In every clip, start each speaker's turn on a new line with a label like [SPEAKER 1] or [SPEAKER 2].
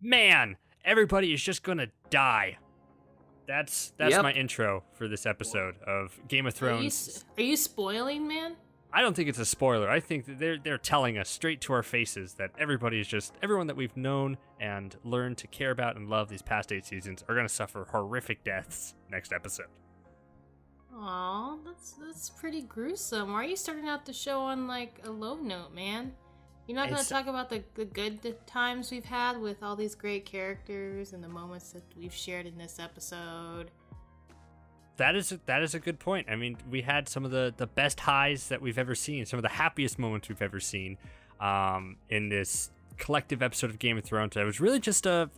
[SPEAKER 1] man, everybody is just gonna die. That's
[SPEAKER 2] Yep.
[SPEAKER 1] my intro for this episode of Game of Thrones.
[SPEAKER 3] Are you spoiling, man?
[SPEAKER 1] I don't think it's a spoiler. I think that they're telling us straight to our faces that everybody is just everyone that we've known and learned to care about and love these past 8 seasons are gonna suffer horrific deaths next episode.
[SPEAKER 3] Aw, that's pretty gruesome. Why are you starting out the show on like a low note, man? You're not going to talk about the good times we've had with all these great characters and the moments that we've shared in this episode.
[SPEAKER 1] That is a good point. I mean, we had some of the best highs that we've ever seen, some of the happiest moments we've ever seen in this collective episode of Game of Thrones. It was really just a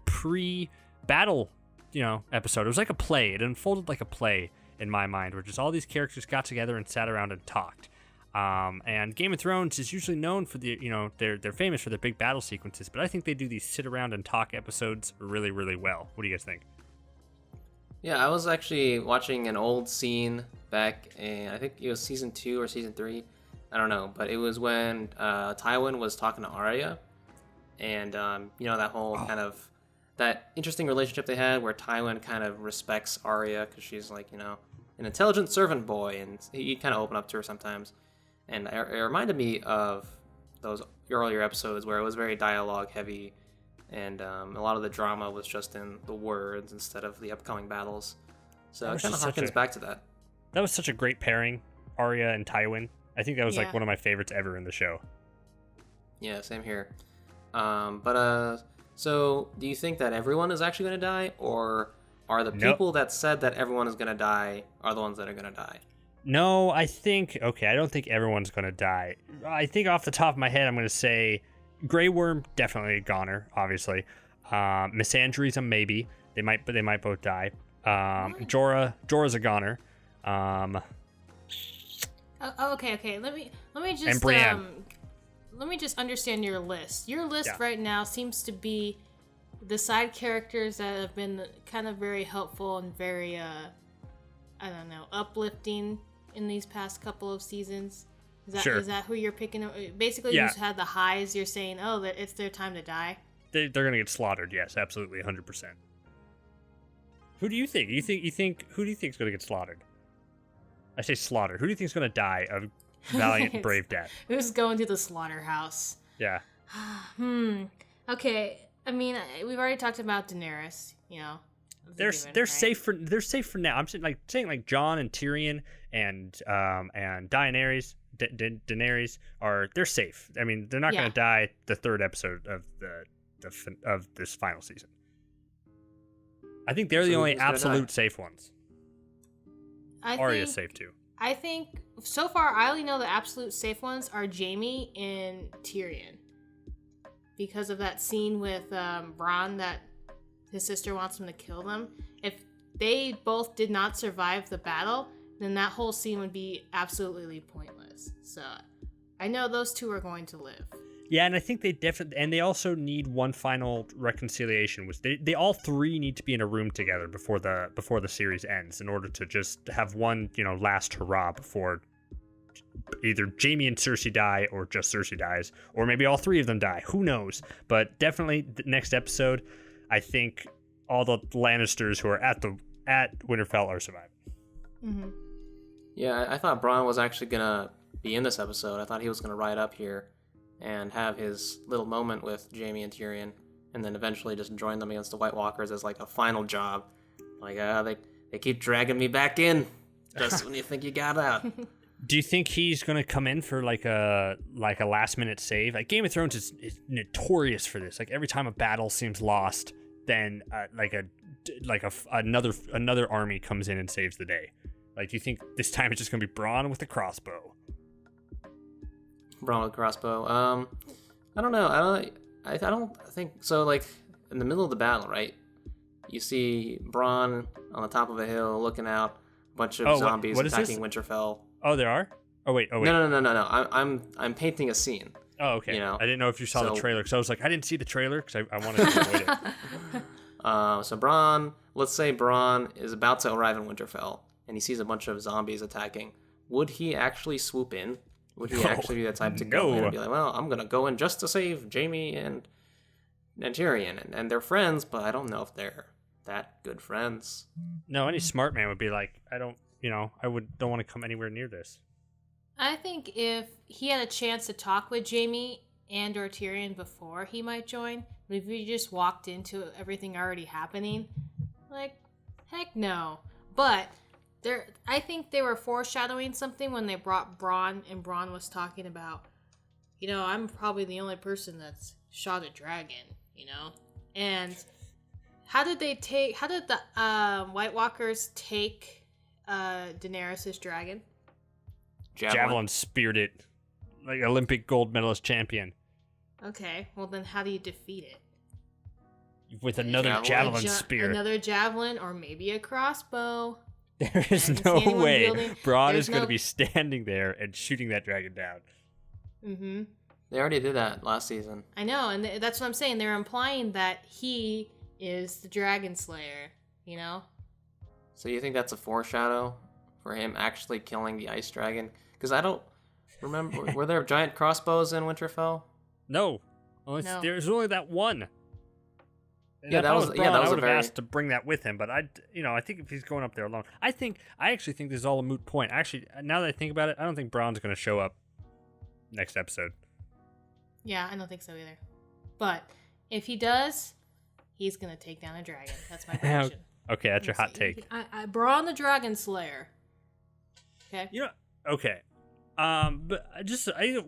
[SPEAKER 1] pre-battle, episode. It was like a play. It unfolded like a play in my mind, where just all these characters got together and sat around and talked. And Game of Thrones is usually known for they're famous for their big battle sequences, but I think they do these sit around and talk episodes really, really well. What do you guys think?
[SPEAKER 2] Yeah, I was actually watching an old scene back in, I think it was season 2 or season 3. I don't know, but it was when Tywin was talking to Arya, and that whole kind of that interesting relationship they had, where Tywin kind of respects Arya because she's like an intelligent servant boy, and he kind of open up to her sometimes. And it reminded me of those earlier episodes where it was very dialogue heavy, and a lot of the drama was just in the words instead of the upcoming battles. So it kind of harkens back to that.
[SPEAKER 1] That was such a great pairing, Arya and Tywin. I think that was like one of my favorites ever in the show.
[SPEAKER 2] Yeah, same here. So do you think that everyone is actually going to die, or are the people that said that everyone is going to die are the ones that are going to die?
[SPEAKER 1] No, I don't think everyone's going to die. I think off the top of my head, I'm going to say Grey Worm, definitely a goner, obviously. Misandry's a maybe. They might both die. Jorah's a goner.
[SPEAKER 3] Okay. Let me just
[SPEAKER 1] And Brienne.
[SPEAKER 3] Let me just understand your list. Your list right now seems to be the side characters that have been kind of very helpful and very uplifting in these past couple of seasons. Is that who you're picking? Basically, you just had the highs. You're saying, that it's their time to die.
[SPEAKER 1] They're gonna get slaughtered. Yes, absolutely, 100%. Who do you think? Who do you think is gonna get slaughtered? I say slaughtered. Who do you think is gonna die of valiant, brave death?
[SPEAKER 3] Who's going to the slaughterhouse?
[SPEAKER 1] Yeah.
[SPEAKER 3] Okay. I mean, we've already talked about Daenerys.
[SPEAKER 1] They're safe for now. I'm saying Jon and Tyrion and Daenerys. They're safe. I mean, they're not going to die the third episode of of this final season. I think they're the only absolute safe ones. Arya's safe too.
[SPEAKER 3] I think so far I only know the absolute safe ones are Jaime and Tyrion, because of that scene with Bronn that his sister wants him to kill them. If they both did not survive the battle, then that whole scene would be absolutely pointless. So I know those two are going to live.
[SPEAKER 1] Yeah, and I think they definitely, and they also need one final reconciliation, which they all three need to be in a room together before the series ends, in order to just have one last hurrah before either Jaime and Cersei die, or just Cersei dies, or maybe all three of them die. Who knows? But definitely the next episode, I think all the Lannisters who are at Winterfell are surviving.
[SPEAKER 3] Mm-hmm.
[SPEAKER 2] Yeah, I thought Bronn was actually gonna be in this episode. I thought he was gonna ride up here and have his little moment with Jaime and Tyrion, and then eventually just join them against the White Walkers as like a final job. Like, they keep dragging me back in just when you think you got out.
[SPEAKER 1] Do you think he's gonna come in for like a last minute save? Like, Game of Thrones is notorious for this. Like, every time a battle seems lost, then another army comes in and saves the day. Like, do you think this time it's just gonna be Bronn with the crossbow?
[SPEAKER 2] Bronn with crossbow. I don't know. I don't think so. Like, in the middle of the battle, right? You see Bronn on the top of a hill looking out, a bunch of zombies attacking Winterfell.
[SPEAKER 1] Oh, there are? Oh wait.
[SPEAKER 2] No. I'm painting a scene.
[SPEAKER 1] Oh, okay. I didn't know if you saw the trailer, because I was like, I didn't see the trailer because I wanted to avoid it.
[SPEAKER 2] So Bronn, let's say Bronn is about to arrive in Winterfell, and he sees a bunch of zombies attacking. Would he actually swoop in? Would he actually be the type to go in and be like, well, I'm going to go in just to save Jaime and Tyrion, and they're friends, but I don't know if they're that good friends.
[SPEAKER 1] No, any smart man would be like, I don't want to come anywhere near this.
[SPEAKER 3] I think if he had a chance to talk with Jaime and or Tyrion before, he might join. But if he just walked into everything already happening, like, heck no. But I think they were foreshadowing something when they brought Bronn, and Bronn was talking about, I'm probably the only person that's shot a dragon, And how did the White Walkers take Daenerys' dragon?
[SPEAKER 1] Javelin speared it like Olympic gold medalist champion.
[SPEAKER 3] Okay, well then how do you defeat it?
[SPEAKER 1] With another javelin spear.
[SPEAKER 3] Another javelin, or maybe a crossbow.
[SPEAKER 1] There is no way Bronn is going to be standing there and shooting that dragon down.
[SPEAKER 3] Mm-hmm.
[SPEAKER 2] They already did that last season.
[SPEAKER 3] I know, and that's what I'm saying. They're implying that he is the dragon slayer,
[SPEAKER 2] So you think that's a foreshadow for him actually killing the ice dragon? Because I don't remember. Were there giant crossbows in Winterfell?
[SPEAKER 1] No. There's only that one. And
[SPEAKER 2] that was
[SPEAKER 1] Bronn, I would have
[SPEAKER 2] very...
[SPEAKER 1] asked to bring that with him, but I think if he's going up there alone, I actually think this is all a moot point. Actually, now that I think about it, I don't think Bronn's going to show up next episode.
[SPEAKER 3] Yeah, I don't think so either. But if he does, he's going to take down a dragon. That's my prediction.
[SPEAKER 1] Okay, that's your hot take.
[SPEAKER 3] Bronn the Dragon Slayer. Okay.
[SPEAKER 1] Okay. But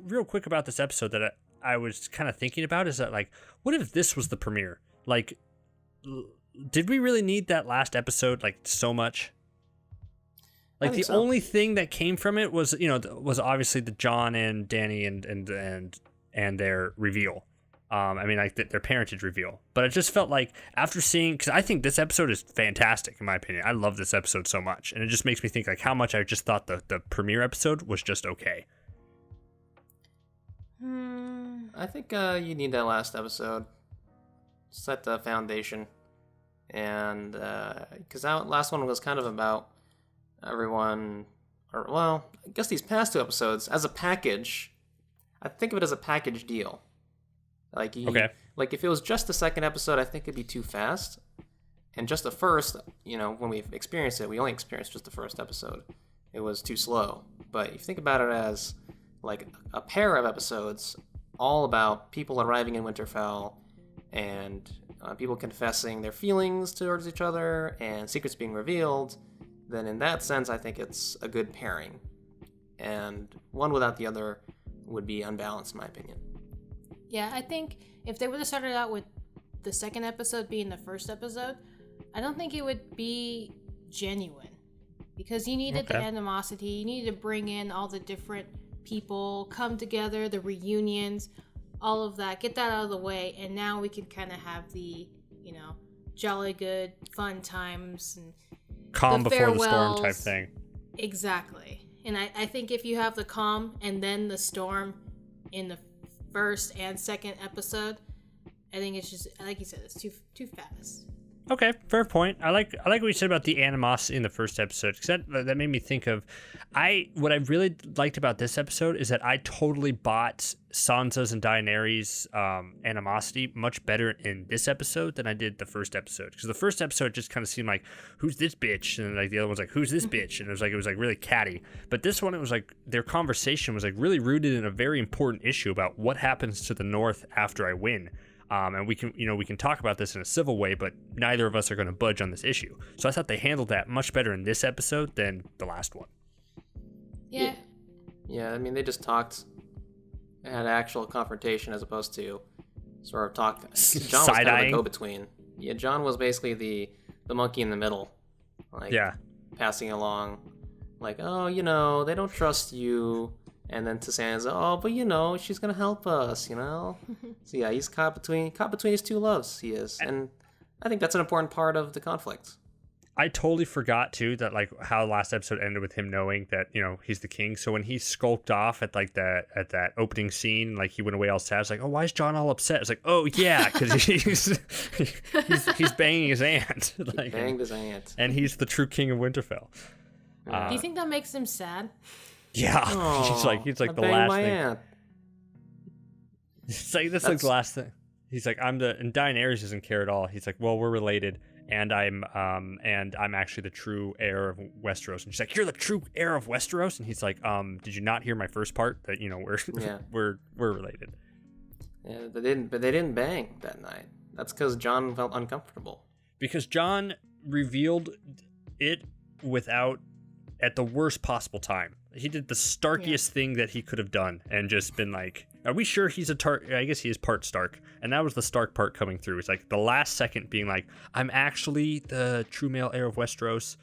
[SPEAKER 1] real quick about this episode that I was kind of thinking about is that, like, what if this was the premiere? Like, did we really need that last episode, like, so much? Like, the only thing that came from it was, was obviously the Jon and Dany and their reveal. Their parentage reveal. But it just felt like after seeing, because I think this episode is fantastic in my opinion. I love this episode so much, and it just makes me think like how much I just thought the premiere episode was just okay.
[SPEAKER 2] I think you need that last episode, set the foundation, and because that last one was kind of about everyone, I guess these past two episodes as a package. I think of it as a package deal. Like if it was just the second episode, I think it'd be too fast. And just the first, when we experienced it, we only experienced just the first episode. It was too slow. But if you think about it as like a pair of episodes, all about people arriving in Winterfell and people confessing their feelings towards each other and secrets being revealed, then in that sense, I think it's a good pairing. And one without the other would be unbalanced, in my opinion.
[SPEAKER 3] Yeah, I think if they would have started out with the second episode being the first episode, I don't think it would be genuine. Because you needed the animosity, you needed to bring in all the different people, come together, the reunions, all of that, get that out of the way, and now we can kind of have the, jolly good, fun times and
[SPEAKER 1] calm
[SPEAKER 3] the
[SPEAKER 1] before the
[SPEAKER 3] farewells.
[SPEAKER 1] storm type thing.
[SPEAKER 3] Exactly. And I think if you have the calm and then the storm in the first and second episode, I think it's just, like you said, it's too fast.
[SPEAKER 1] Okay, fair point. I like what you said about the animosity in the first episode, because that made me think of what I really liked about this episode is that I totally bought Sansa's and Daenerys' animosity much better in this episode than I did the first episode, because the first episode just kind of seemed like, who's this bitch, and like the other one's like, who's this bitch, and it was like really catty. But this one, it was like their conversation was like really rooted in a very important issue about what happens to the North after I win. And we can talk about this in a civil way, but neither of us are going to budge on this issue. So I thought they handled that much better in this episode than the last one.
[SPEAKER 3] Yeah.
[SPEAKER 2] Yeah, I mean, they just talked, had actual confrontation as opposed to sort of talk. Jon was kind of the go-between. Yeah, Jon was basically the monkey in the middle. Like, passing along, like, oh, they don't trust you. And then to Sansa, oh, but she's gonna help us, So yeah, he's caught between his two loves. He is, and I think that's an important part of the conflict.
[SPEAKER 1] I totally forgot too that like how last episode ended with him knowing that he's the king. So when he skulked off at like that opening scene, like he went away all sad. It's like, oh, why is Jon all upset? It's like, oh yeah, because he's banging his aunt. Like,
[SPEAKER 2] he banged his aunt,
[SPEAKER 1] and he's the true king of Winterfell.
[SPEAKER 3] Do you think that makes him sad?
[SPEAKER 1] Yeah, he's like the last thing.
[SPEAKER 2] Aunt.
[SPEAKER 1] It's like that's like the last thing. He's like, and Daenerys doesn't care at all. He's like, well, we're related, and I'm actually the true heir of Westeros. And she's like, you're the true heir of Westeros? And he's like, did you not hear my first part that we're related?
[SPEAKER 2] Yeah, they didn't bang that night. That's because Jon felt uncomfortable.
[SPEAKER 1] Because Jon revealed it at the worst possible time. He did the starkiest thing that he could have done and just been like, are we sure he's I guess he is part Stark. And that was the Stark part coming through. It's like the last second being like, I'm actually the true male heir of Westeros.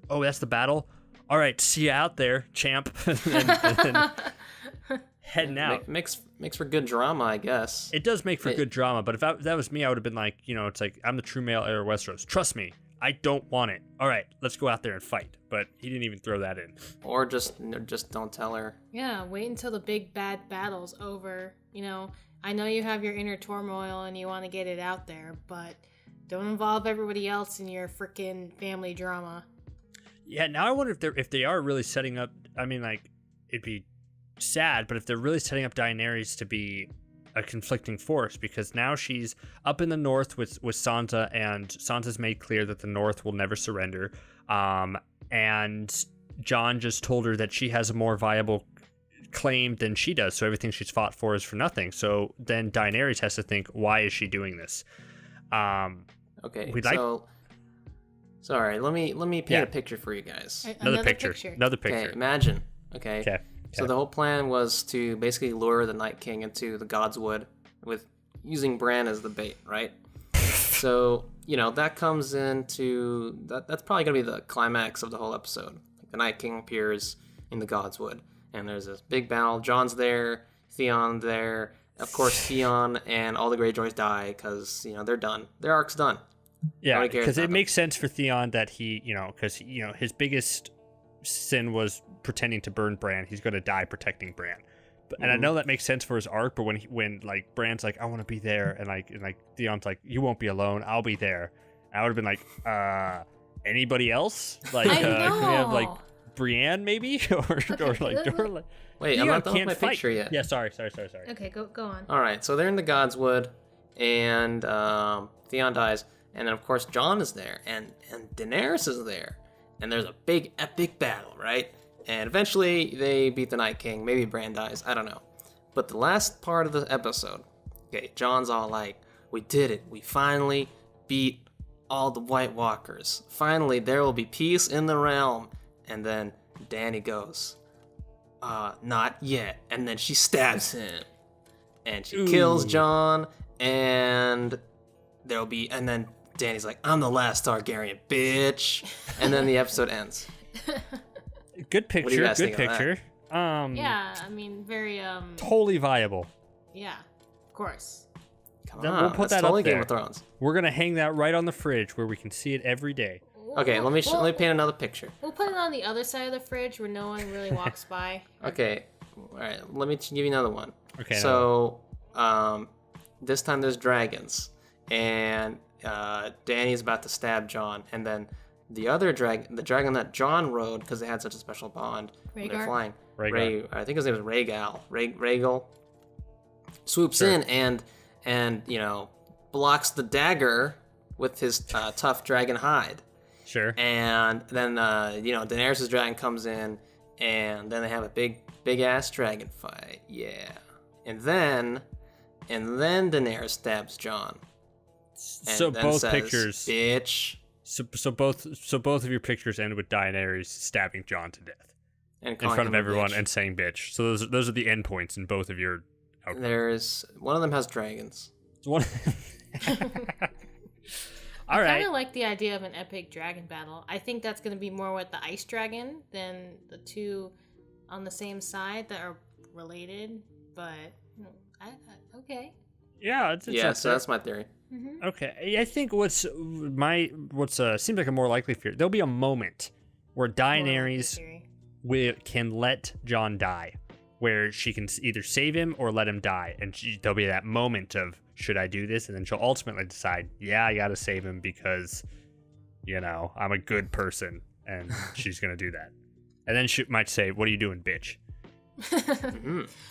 [SPEAKER 1] Oh, that's the battle? All right, see you out there, champ. and then heading out.
[SPEAKER 2] Makes for good drama, I guess.
[SPEAKER 1] It does make for good drama, but if that was me, I would have been like, it's like, I'm the true male heir of Westeros. Trust me, I don't want it. All right, let's go out there and fight. But he didn't even throw that in.
[SPEAKER 2] Or just don't tell her.
[SPEAKER 3] Yeah, wait until the big bad battle's over. I know you have your inner turmoil and you want to get it out there, but don't involve everybody else in your freaking family drama.
[SPEAKER 1] Yeah, now I wonder if they are really setting up. I mean, like, it'd be sad, but if they're really setting up Daenerys to be a conflicting force, because now she's up in the north with Sansa, and Sansa's made clear that the north will never surrender. And Jon just told her that she has a more viable claim than she does, so everything she's fought for is for nothing. So then Daenerys has to think, why is she doing this?
[SPEAKER 2] Okay, sorry, let me paint a picture for you guys.
[SPEAKER 1] Another picture.
[SPEAKER 2] Okay, imagine. Okay. So the whole plan was to basically lure the Night King into the Godswood with using Bran as the bait, right? So, that comes into that's probably gonna be the climax of the whole episode. The Night King appears in the Godswood, and there's this big battle. Jon's there, Theon there. Of course, Theon and all the Greyjoys die because they're done. Their arc's done.
[SPEAKER 1] Yeah, because it makes sense for Theon that he, because his biggest sin was pretending to burn Bran. He's gonna die protecting Bran. And I know that makes sense for his arc, but when like Bran's like, I want to be there, and like Theon's like, you won't be alone, I'll be there. I would have been like, anybody else? Like, can we have like Brienne maybe, or like.
[SPEAKER 2] Wait, I'm not done with my picture yet.
[SPEAKER 1] Yeah, sorry.
[SPEAKER 3] Okay, go on.
[SPEAKER 2] All right, so they're in the Godswood, and Theon dies, and then of course Jon is there, and Daenerys is there, and there's a big epic battle, right? And eventually they beat the Night King. Maybe Bran dies. I don't know. But the last part of the episode, okay, Jon's all like, we did it. We finally beat all the White Walkers. Finally, there will be peace in the realm. And then Dany goes, not yet. And then she stabs him. And she kills Jon. And and then Dany's like, I'm the last Targaryen, bitch. And then the episode ends.
[SPEAKER 1] Good picture. Good picture.
[SPEAKER 3] Yeah, I mean, very
[SPEAKER 1] totally viable.
[SPEAKER 3] Yeah, of course.
[SPEAKER 2] Come on, we'll put
[SPEAKER 1] that
[SPEAKER 2] totally
[SPEAKER 1] up there.
[SPEAKER 2] Game of Thrones.
[SPEAKER 1] We're gonna hang that right on the fridge where we can see it every day.
[SPEAKER 2] Okay, let me paint another picture.
[SPEAKER 3] We'll put it on the other side of the fridge where no one really walks by.
[SPEAKER 2] Okay, all right. Let me give you another one.
[SPEAKER 1] Okay.
[SPEAKER 2] So, this time there's dragons, and Dany's about to stab Jon, and then the other dragon, the dragon that Jon rode because they had such a special bond when they're flying. I think his name was Rhaegal. Swoops in and blocks the dagger with his tough dragon hide.
[SPEAKER 1] Sure.
[SPEAKER 2] And then Daenerys' dragon comes in, and then they have a big ass dragon fight. Yeah. And then Daenerys stabs Jon.
[SPEAKER 1] So both pictures,
[SPEAKER 2] bitch.
[SPEAKER 1] So both of your pictures end with Daenerys stabbing Jon to death
[SPEAKER 2] in
[SPEAKER 1] front of everyone and saying bitch. So those are the end points in both of your outcomes.
[SPEAKER 2] There's one of them has dragons.
[SPEAKER 1] All
[SPEAKER 3] I
[SPEAKER 1] right.
[SPEAKER 3] kind of like the idea of an epic dragon battle. I think that's going to be more with the ice dragon than the two on the same side that are related. But okay.
[SPEAKER 1] Yeah,
[SPEAKER 2] so that's my theory.
[SPEAKER 3] Mm-hmm.
[SPEAKER 1] Okay, I think what's seems like a more likely fear. There'll be a moment where Daenerys can let Jon die, where she can either save him or let him die, and there'll be that moment of, should I do this? And then she'll ultimately decide, yeah, I gotta save him because, I'm a good person, and she's gonna do that. And then she might say, what are you doing, bitch?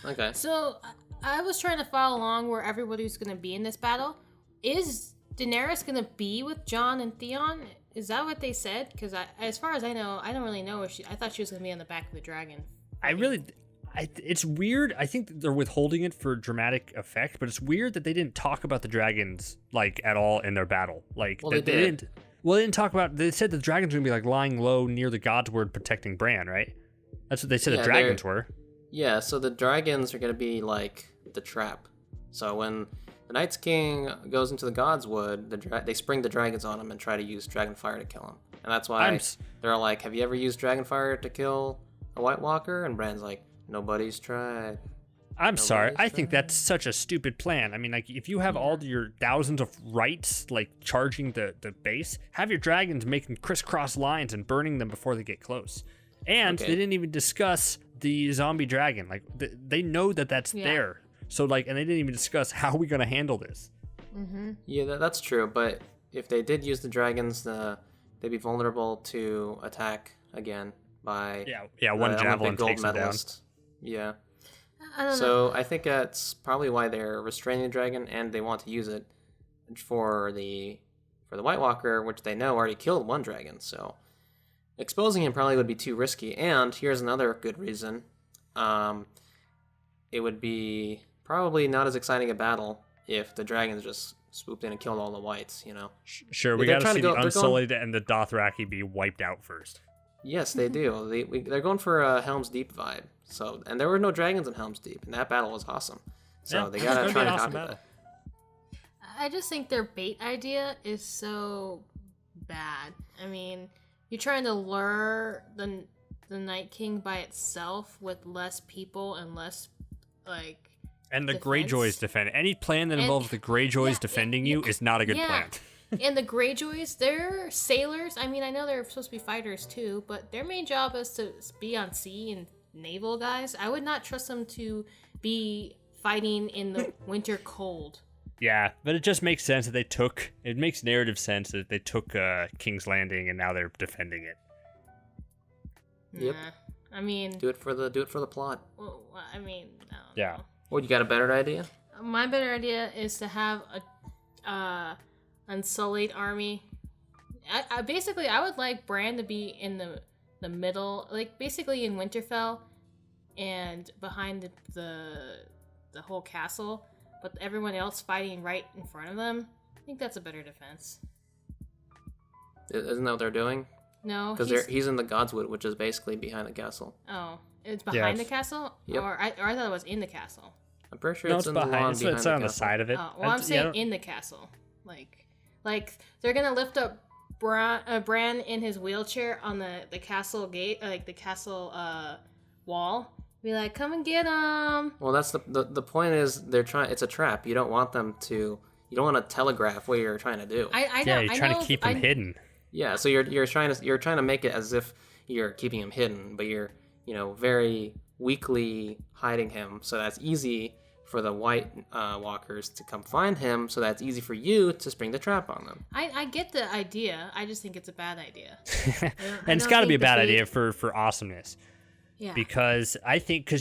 [SPEAKER 2] Okay.
[SPEAKER 3] So I was trying to follow along where everybody's going to be in this battle. Is Daenerys going to be with Jon and Theon? Is that what they said? Because as far as I know, I don't really know if I thought she was going to be on the back of the dragon.
[SPEAKER 1] It's weird. I think they're withholding it for dramatic effect, but it's weird that they didn't talk about the dragons like at all in their battle. Like,
[SPEAKER 2] well, they did.
[SPEAKER 1] They didn't talk about. They said the dragons were gonna be like lying low near the Godsword protecting Bran, right? That's what they said. The dragons were.
[SPEAKER 2] Yeah. So the dragons are gonna be like the trap. So when the Night's King goes into the Godswood, they spring the dragons on him and try to use Dragonfire to kill him. And that's why they're like, "Have you ever used Dragonfire to kill a White Walker?" And Bran's like, "Nobody's tried."
[SPEAKER 1] I'm sorry. I think that's such a stupid plan. I mean, like, if you have all your thousands of rights, like, charging the base, have your dragons making crisscross lines and burning them before they get close. And they didn't even discuss the zombie dragon. Like, they know that's there. So, like, and they didn't even discuss how we going to handle this.
[SPEAKER 3] Mm-hmm.
[SPEAKER 2] Yeah, that's true. But if they did use the dragons, they'd be vulnerable to attack again by
[SPEAKER 1] one javelin takes them down.
[SPEAKER 2] Yeah.
[SPEAKER 3] I don't know.
[SPEAKER 2] I think that's probably why they're restraining the dragon, and they want to use it for the White Walker, which they know already killed one dragon. So exposing him probably would be too risky. And here's another good reason: it would be probably not as exciting a battle if the dragons just swooped in and killed all the whites. You know.
[SPEAKER 1] Sure, we got to see the Unsullied and the Dothraki be wiped out first.
[SPEAKER 2] Yes, they do. They're going for a Helm's Deep vibe. So, and there were no dragons in Helm's Deep, and that battle was awesome. So they gotta try to copy that.
[SPEAKER 3] I just think their bait idea is so bad. I mean, you're trying to lure the Night King by itself with less people and less
[SPEAKER 1] And the
[SPEAKER 3] defense.
[SPEAKER 1] Greyjoys defend. Any plan that involves the Greyjoys defending you is not a good plan.
[SPEAKER 3] And the Greyjoys, they're sailors. I mean, I know they're supposed to be fighters too, but their main job is to be on sea and naval guys. I would not trust them to be fighting in the winter cold.
[SPEAKER 1] Yeah, but it just makes sense that it makes narrative sense that they took King's Landing and now they're defending it.
[SPEAKER 2] Yep.
[SPEAKER 3] I mean,
[SPEAKER 2] do it for the plot.
[SPEAKER 3] Well, I mean, I don't know.
[SPEAKER 2] Well, you got a better idea?
[SPEAKER 3] My better idea is to have a Unsullied army. I basically, I would like Bran to be in the middle, like basically in Winterfell, and behind the whole castle, but everyone else fighting right in front of them. I think that's a better defense.
[SPEAKER 2] Isn't that what they're doing?
[SPEAKER 3] No,
[SPEAKER 2] because he's in the Godswood, which is basically behind the castle.
[SPEAKER 3] Oh, it's behind the castle?
[SPEAKER 2] Yep.
[SPEAKER 3] Or I thought it was in the castle.
[SPEAKER 2] I'm pretty sure it's in behind.
[SPEAKER 1] It's on the side of it.
[SPEAKER 3] Oh, well, I'm saying in the castle. Like they're gonna lift up Bran in his wheelchair on the castle gate, like the castle wall. Be like, come and get him.
[SPEAKER 2] Well, that's the point is they're trying. It's a trap. You don't want them to. You don't want to telegraph what you're trying to do.
[SPEAKER 3] I know.
[SPEAKER 1] You're trying to keep him hidden.
[SPEAKER 2] Yeah, so you're trying to make it as if you're keeping him hidden, but you're very weakly hiding him, so that's easy for the White Walkers to come find him, so that's easy for you to spring the trap on them.
[SPEAKER 3] I get the idea. I just think it's a bad idea.
[SPEAKER 1] And it's got to be a bad idea for awesomeness.
[SPEAKER 3] Yeah.
[SPEAKER 1] Because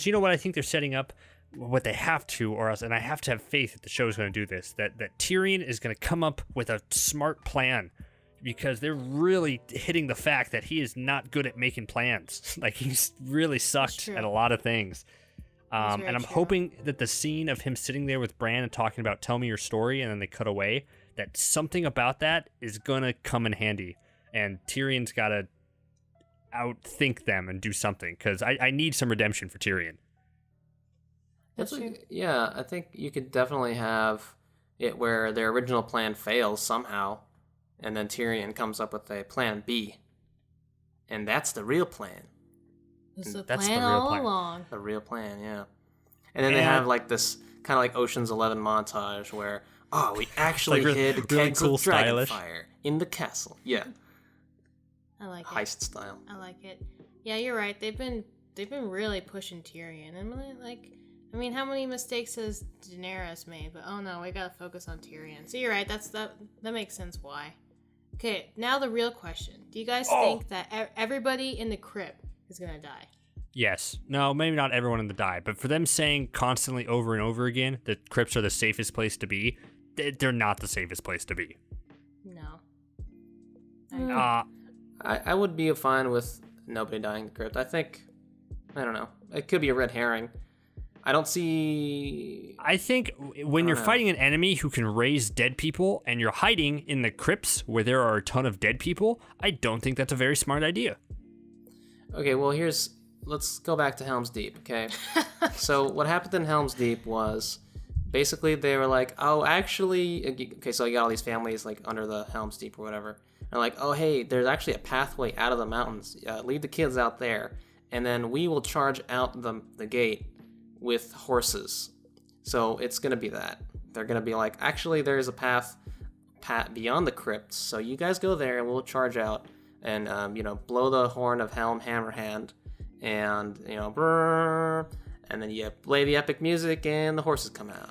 [SPEAKER 1] you know what I think they're setting up? What they have to, or else, and I have to have faith that the show is going to do this, that Tyrion is going to come up with a smart plan, because they're really hitting the fact that he is not good at making plans. Like, he's really sucked at a lot of things. And I'm hoping that the scene of him sitting there with Bran and talking about tell me your story, and then they cut away, that something about that is going to come in handy. And Tyrion's got to outthink them and do something, because I need some redemption for Tyrion.
[SPEAKER 2] Yeah, I think you could definitely have it where their original plan fails somehow, and then Tyrion comes up with a plan B. And that's the real plan.
[SPEAKER 3] It's the plan all along.
[SPEAKER 2] The real plan, yeah. And then they have like this kind of like Ocean's 11 montage where, we actually hid kegs of dragonfire in the castle. Yeah.
[SPEAKER 3] I like it.
[SPEAKER 2] Heist style.
[SPEAKER 3] I like it. Yeah, you're right. They've been really pushing Tyrion. And I mean, how many mistakes has Daenerys made? But oh no, we gotta focus on Tyrion. So you're right. That makes sense. Why? Okay, now the real question: do you guys think that everybody in the crypt is gonna die?
[SPEAKER 1] Yes. No, maybe not everyone in the die, but for them saying constantly over and over again that crypts are the safest place to be, they're not the safest place to be.
[SPEAKER 3] No.
[SPEAKER 2] I would be fine with nobody dying in the crypt. I don't know. It could be a red herring. I don't see...
[SPEAKER 1] I think when you're fighting an enemy who can raise dead people and you're hiding in the crypts where there are a ton of dead people, I don't think that's a very smart idea.
[SPEAKER 2] Okay, well, let's go back to Helm's Deep, okay? So what happened in Helm's Deep was basically they were like, oh, actually... Okay, so you got all these families like under the Helm's Deep or whatever. And like, oh, hey, there's actually a pathway out of the mountains. Leave the kids out there. And then we will charge out the gate with horses. So it's going to be that. They're going to be like, actually, there's a path beyond the crypts. So you guys go there and we'll charge out and, blow the horn of Helm Hammerhand. And, brrr, and then you play the epic music and the horses come out.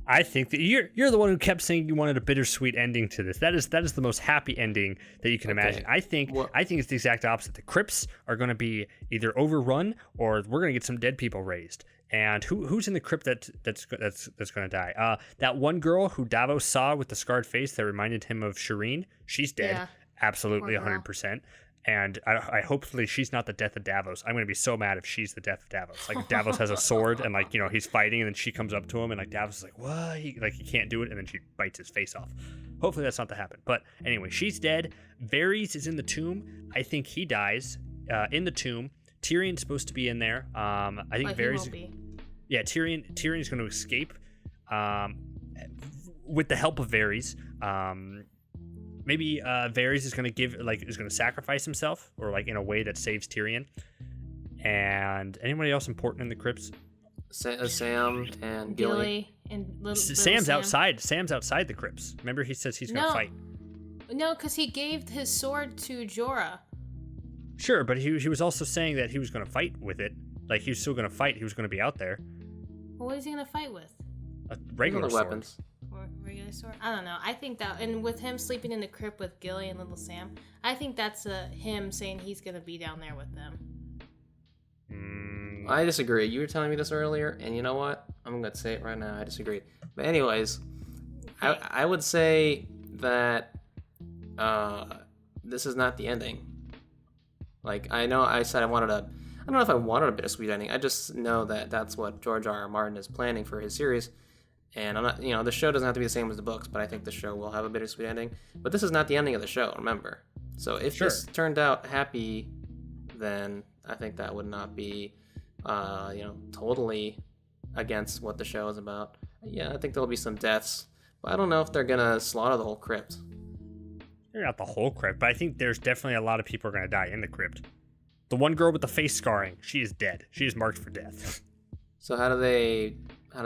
[SPEAKER 1] I think that you're the one who kept saying you wanted a bittersweet ending to this. That is the most happy ending that you can imagine. I think it's the exact opposite. The crypts are going to be either overrun or we're going to get some dead people raised. And who's in the crypt that's going to die? That one girl who Davos saw with the scarred face that reminded him of Shireen. She's dead. Yeah. Absolutely, 100%. And I hopefully she's not the death of Davos. I'm going to be so mad if she's the death of Davos. Like, if Davos has a sword and, like, he's fighting and then she comes up to him and, like, Davos is like, what? He can't do it, and then she bites his face off. Hopefully that's not to happen. But anyway, she's dead. Varys is in the tomb. I think he dies in the tomb. Tyrion's supposed to be in there. I think Varys... Yeah, Tyrion's going to escape with the help of Varys. Maybe Varys is going to sacrifice himself, or like in a way that saves Tyrion. And anybody else important in the crypts?
[SPEAKER 2] Sam and Gilly.
[SPEAKER 3] And little
[SPEAKER 1] Sam's
[SPEAKER 3] Sam.
[SPEAKER 1] outside. Sam's outside the crypts. Remember, he says he's going to fight.
[SPEAKER 3] No, because he gave his sword to Jorah.
[SPEAKER 1] Sure, but he was also saying that he was going to fight with it. Like, he was still going to fight. He was going to be out there.
[SPEAKER 3] Well, what is he going to fight with?
[SPEAKER 1] A regular sword.
[SPEAKER 2] Weapons.
[SPEAKER 3] Or regular sword? I don't know. I think that, and with him sleeping in the crypt with Gilly and little Sam, I think that's him saying he's going to be down there with them.
[SPEAKER 2] I disagree. You were telling me this earlier, and you know what? I'm going to say it right now. I disagree. But anyways, I would say that this is not the ending. Like, I know I said I don't know if I wanted a bittersweet ending. I just know that that's what George R. R. Martin is planning for his series. And I'm not, the show doesn't have to be the same as the books, but I think the show will have a bittersweet ending. But this is not the ending of the show, remember. So if this turned out happy, then I think that would not be, totally against what the show is about. Yeah, I think there'll be some deaths, but I don't know if they're gonna slaughter the whole crypt.
[SPEAKER 1] They're not the whole crypt, but I think there's definitely a lot of people are gonna die in the crypt. The one girl with the face scarring, she is dead. She is marked for death.
[SPEAKER 2] So how do they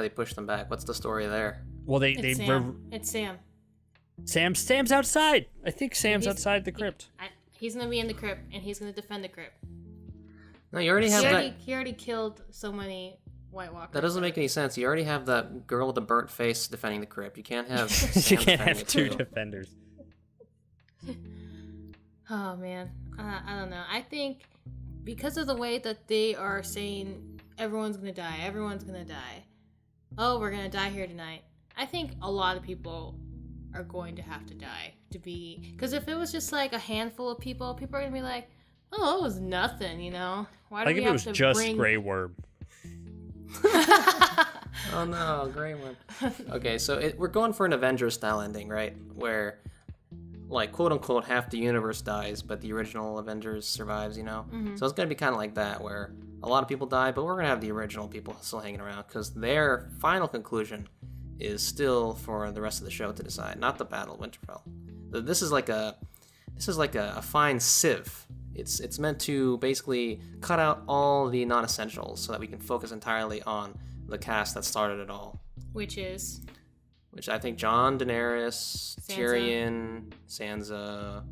[SPEAKER 2] push them back? What's the story there?
[SPEAKER 1] Well,
[SPEAKER 3] It's Sam.
[SPEAKER 1] Sam's outside. I think Sam's outside the crypt.
[SPEAKER 3] He's gonna be in the crypt, and he's gonna defend the crypt.
[SPEAKER 2] No, you already have that.
[SPEAKER 3] He already killed so many White Walkers.
[SPEAKER 2] That doesn't make any sense. You already have that girl with the burnt face defending the crypt. You can't have.
[SPEAKER 1] You can't have two defenders.
[SPEAKER 3] Oh man, I don't know. I think because of the way that they are saying everyone's gonna die. Oh, we're gonna die here tonight. I think a lot of people are going to have to die because if it was just like a handful of people are gonna be like, oh, it was nothing, Why do we have to bring... Like if it was
[SPEAKER 1] just Grey Worm.
[SPEAKER 2] Oh no, Grey Worm. Okay, so we're going for an Avengers style ending, right? Where, like, quote unquote, half the universe dies, but the original Avengers survives, Mm-hmm. So it's gonna be kind of like that, where a lot of people die, but we're gonna have the original people still hanging around because their final conclusion is still for the rest of the show to decide, not the Battle of Winterfell. This is like a fine sieve. It's meant to basically cut out all the non-essentials so that we can focus entirely on the cast that started it all. Which I think Jon, Daenerys, Sansa. Tyrion, Sansa,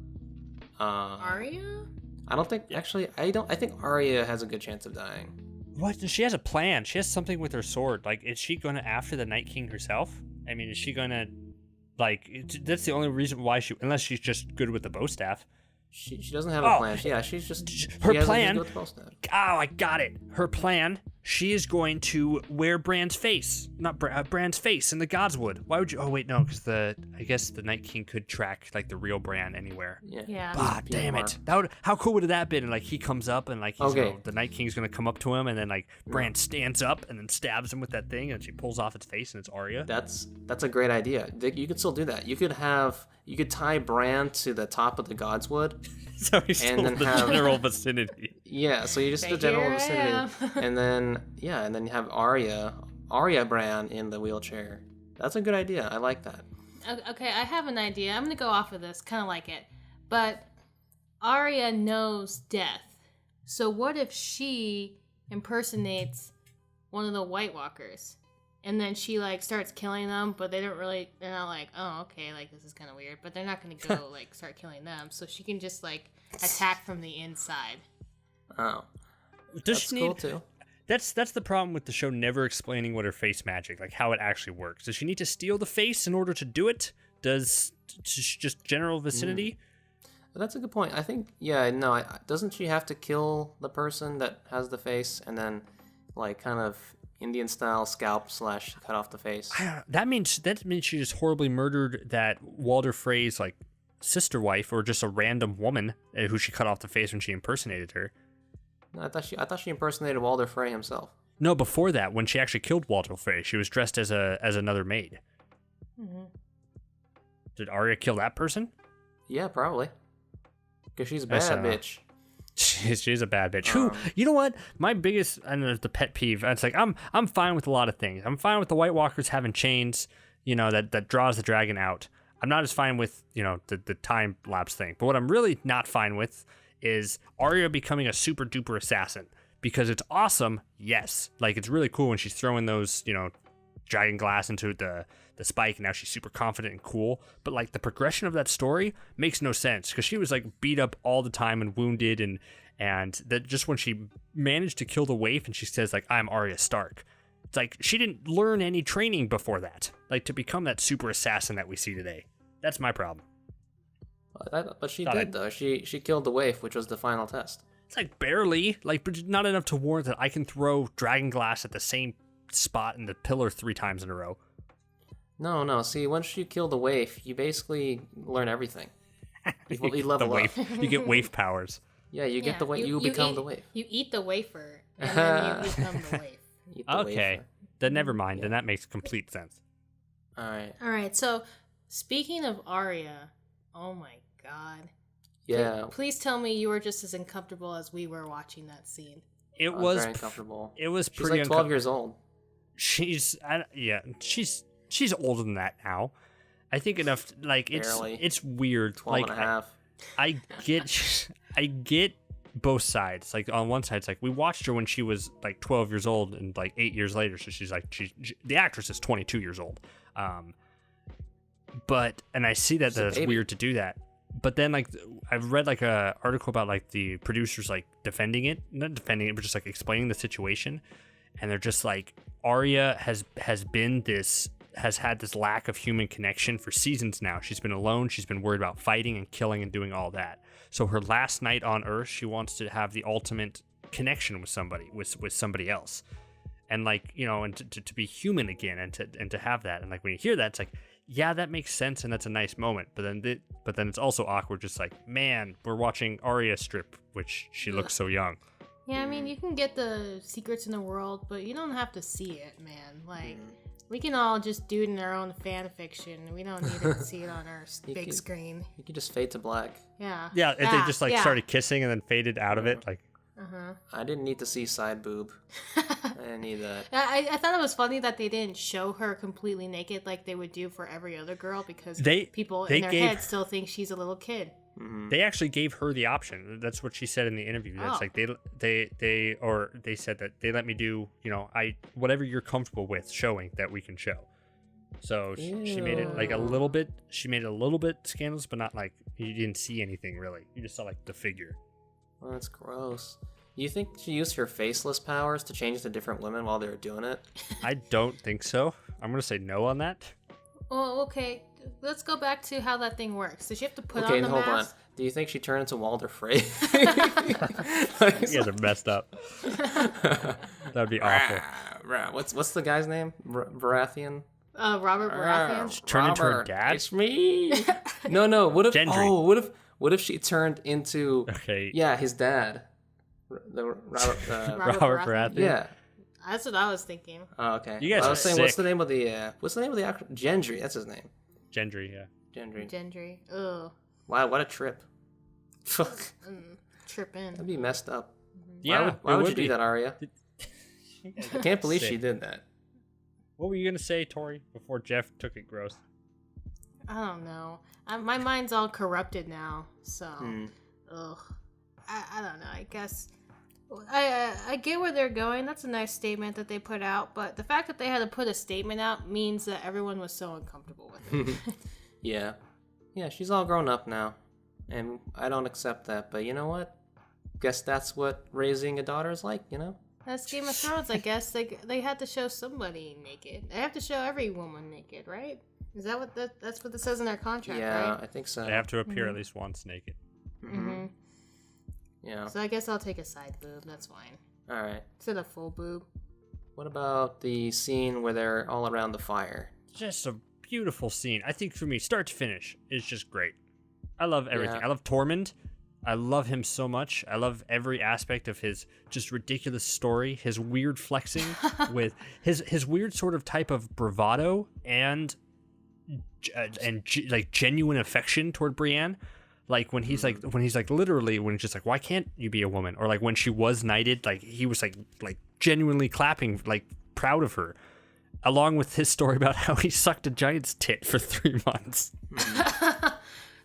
[SPEAKER 3] Arya?
[SPEAKER 2] I don't think I think Arya has a good chance of dying.
[SPEAKER 1] What? She has a plan. She has something with her sword. Like, is she going to after the Night King herself? I mean, is she going to, like, that's the only reason why unless she's just good with the bow staff.
[SPEAKER 2] She doesn't have a plan. Yeah, she's just
[SPEAKER 1] her plan.
[SPEAKER 2] Go with now.
[SPEAKER 1] Oh, I got it. Her plan. She is going to wear Bran's face, not Bran's face in the Godswood. Why would you? Oh wait, no, because I guess the Night King could track like the real Bran anywhere.
[SPEAKER 3] Yeah.
[SPEAKER 1] Ah, damn it. How cool would that have been? And like he comes up and like the Night King's gonna come up to him and then like Bran stands up and then stabs him with that thing and she pulls off its face and it's Arya.
[SPEAKER 2] That's a great idea. You could still do that. You could tie Bran to the top of the Godswood.
[SPEAKER 1] So he's still in the general vicinity.
[SPEAKER 2] Yeah, so you just the general vicinity, and then you have Arya Bran in the wheelchair. That's a good idea. I like that.
[SPEAKER 3] Okay, I have an idea. I'm gonna go off of this, kind of like it, but Arya knows death. So what if she impersonates one of the White Walkers, and then she like starts killing them, but they're not like, oh, okay, like this is kind of weird, but they're not gonna go like start killing them, so she can just like attack from the inside.
[SPEAKER 2] Oh,
[SPEAKER 1] that's
[SPEAKER 2] cool too.
[SPEAKER 1] That's the problem with the show never explaining what her face magic, like how it actually works. Does she need to steal the face in order to do it? Does just general vicinity?
[SPEAKER 2] That's a good point. I think, doesn't she have to kill the person that has the face and then like kind of Indian style scalp / cut off the face?
[SPEAKER 1] That means she just horribly murdered that Walder Frey's like sister wife or just a random woman who she cut off the face when she impersonated her.
[SPEAKER 2] No, I thought she impersonated Walder Frey himself.
[SPEAKER 1] No, before that, when she actually killed Walder Frey, she was dressed as another maid.
[SPEAKER 3] Mm-hmm.
[SPEAKER 1] Did Arya kill that person?
[SPEAKER 2] Yeah, probably. Because she's a bad bitch.
[SPEAKER 1] She's a bad bitch. Who? You know what? My biggest, I don't know, the pet peeve. It's like I'm fine with a lot of things. I'm fine with the White Walkers having chains, that draws the dragon out. I'm not as fine with the time lapse thing. But what I'm really not fine with is Arya becoming a super duper assassin, because it's awesome. Yes, like it's really cool when she's throwing those dragon glass into the spike, and now she's super confident and cool. But like the progression of that story makes no sense, because she was like beat up all the time and wounded, and that just when she managed to kill the waif and she says like, I'm Arya Stark, it's like she didn't learn any training before that, like to become that super assassin that we see today. That's my problem.
[SPEAKER 2] But she did though. She killed the waif, which was the final test.
[SPEAKER 1] It's like barely, like, but not enough to warrant that I can throw dragon glass at the same spot in the pillar 3 times in a row.
[SPEAKER 2] No. See, once you kill the waif, you basically learn everything. You level up.
[SPEAKER 1] You get waif powers.
[SPEAKER 2] Yeah, you get the waif. You become the waif.
[SPEAKER 3] You eat the wafer, and then you become the waif.
[SPEAKER 1] Okay, then never mind. Then that makes complete sense.
[SPEAKER 2] All
[SPEAKER 3] right. So, speaking of Arya, oh my god.
[SPEAKER 2] Yeah.
[SPEAKER 3] Please tell me you were just as uncomfortable as we were watching that scene.
[SPEAKER 2] It was very uncomfortable.
[SPEAKER 1] It was
[SPEAKER 2] She's
[SPEAKER 1] pretty
[SPEAKER 2] like 12 years old.
[SPEAKER 1] She's older than that now. I think enough. Like it's weird.
[SPEAKER 2] 12
[SPEAKER 1] like
[SPEAKER 2] and a half.
[SPEAKER 1] I get both sides. Like on one side, it's like we watched her when she was like 12 years old, and like 8 years later, so she's like the actress is 22 years old. But I see that it's weird to do that. But then like I've read like a article about like the producers like not defending it, but just like explaining the situation, and they're just like, Arya has had this lack of human connection for seasons now. She's been alone. She's been worried about fighting and killing and doing all that. So her last night on Earth, she wants to have the ultimate connection with somebody, with somebody else, and like and to be human again, and to have that. And like when you hear that, it's like, yeah, that makes sense, and that's a nice moment. But then it's also awkward, just like, man, we're watching Arya strip, which she looks so young.
[SPEAKER 3] Yeah, I mean, you can get the secrets in the world, but you don't have to see it, man. Like, we can all just do it in our own fan fiction. We don't need to see it on our big screen.
[SPEAKER 2] You can just fade to black.
[SPEAKER 3] Yeah.
[SPEAKER 1] Yeah, if they just like started kissing and then faded out of it, like.
[SPEAKER 2] I didn't need to see side boob. I didn't need that.
[SPEAKER 3] I thought it was funny that they didn't show her completely naked like they would do for every other girl, because people in their head still think she's a little kid.
[SPEAKER 2] Mm-hmm.
[SPEAKER 1] They actually gave her the option. That's what she said in the interview. That's like they said that they let me do whatever you're comfortable with showing that we can show. So she made it like a little bit. She made it a little bit scandalous, but not like you didn't see anything really. You just saw like the figure.
[SPEAKER 2] Well, that's gross. You think she used her faceless powers to change to different women while they were doing it?
[SPEAKER 1] I don't think so. I'm gonna say no on that.
[SPEAKER 3] Well, okay. Let's go back to how that thing works. Does she have to put on the mask?
[SPEAKER 2] Hold on. Do you think she turned into Walder Frey?
[SPEAKER 1] You guys are messed up. That'd be awful.
[SPEAKER 2] What's the guy's name? Baratheon?
[SPEAKER 3] Robert Baratheon.
[SPEAKER 1] Turn into her dad?
[SPEAKER 2] It's me. No. What if?
[SPEAKER 1] Gendry.
[SPEAKER 2] Oh, what if she turned into?
[SPEAKER 1] Okay.
[SPEAKER 2] Yeah, his dad. Robert
[SPEAKER 1] Baratheon.
[SPEAKER 2] Yeah.
[SPEAKER 3] That's what I was thinking.
[SPEAKER 2] Oh, okay.
[SPEAKER 1] You guys
[SPEAKER 2] I
[SPEAKER 1] are
[SPEAKER 2] was saying,
[SPEAKER 1] sick.
[SPEAKER 2] what's the name of the actor? Gendry. That's his name.
[SPEAKER 1] Gendry, yeah.
[SPEAKER 3] Gendry. Ugh.
[SPEAKER 2] Wow, what a trip. Fuck.
[SPEAKER 3] Tripping.
[SPEAKER 2] That'd be messed up.
[SPEAKER 1] Yeah.
[SPEAKER 2] Why would you
[SPEAKER 1] be.
[SPEAKER 2] do that, Arya? I can't believe she did that.
[SPEAKER 1] What were you gonna say, Tori, before Jeff took it gross?
[SPEAKER 3] I don't know. My mind's all corrupted now, so ugh. I don't know. I guess I get where they're going. That's a nice statement that they put out, but the fact that they had to put a statement out means that everyone was so uncomfortable with it.
[SPEAKER 2] Yeah, she's all grown up now, and I don't accept that. But you know what? Guess that's what raising a daughter is like. You know.
[SPEAKER 3] That's Game of Thrones, I guess. They had to show somebody naked. They have to show every woman naked, right? Is that what that's what it says in their contract?
[SPEAKER 2] Yeah,
[SPEAKER 3] right?
[SPEAKER 2] I think so.
[SPEAKER 1] They have to appear at least once naked.
[SPEAKER 3] Mm-hmm.
[SPEAKER 2] Yeah.
[SPEAKER 3] So I guess I'll take a side boob. That's fine.
[SPEAKER 2] All right.
[SPEAKER 3] Instead of full boob.
[SPEAKER 2] What about the scene where they're all around the fire?
[SPEAKER 1] Just a beautiful scene. I think for me, start to finish, is just great. I love everything.
[SPEAKER 2] Yeah.
[SPEAKER 1] I love Tormund. I love him so much. I love every aspect of his just ridiculous story, his weird flexing with his weird sort of type of bravado and like genuine affection toward Brienne. Like when he's like literally when he's just like, why can't you be a woman? Or like when she was knighted, like he was like genuinely clapping, like proud of her. Along with his story about how he sucked a giant's tit for 3 months.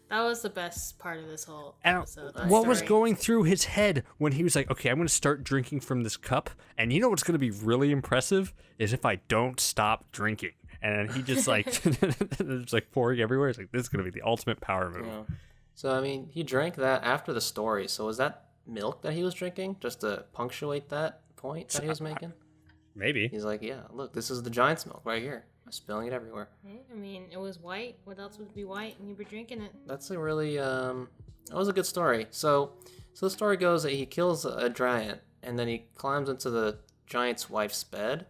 [SPEAKER 3] That was the best part of this whole
[SPEAKER 1] And
[SPEAKER 3] episode.
[SPEAKER 1] what was going through his head when he was like, okay, I'm going to start drinking from this cup. And you know what's going to be really impressive is if I don't stop drinking. And he just like, it's like pouring everywhere. It's like, this is going to be the ultimate power move.
[SPEAKER 2] Yeah. So, I mean, he drank that after the story. So was that milk that he was drinking just to punctuate that point that he was making?
[SPEAKER 1] Maybe.
[SPEAKER 2] He's like, yeah, look, this is the giant's milk right here. I'm spilling it everywhere.
[SPEAKER 3] I mean, it was white. What else would be white? And you were drinking it.
[SPEAKER 2] That's a really, that was a good story. So the story goes that he kills a giant and then he climbs into the giant's wife's bed.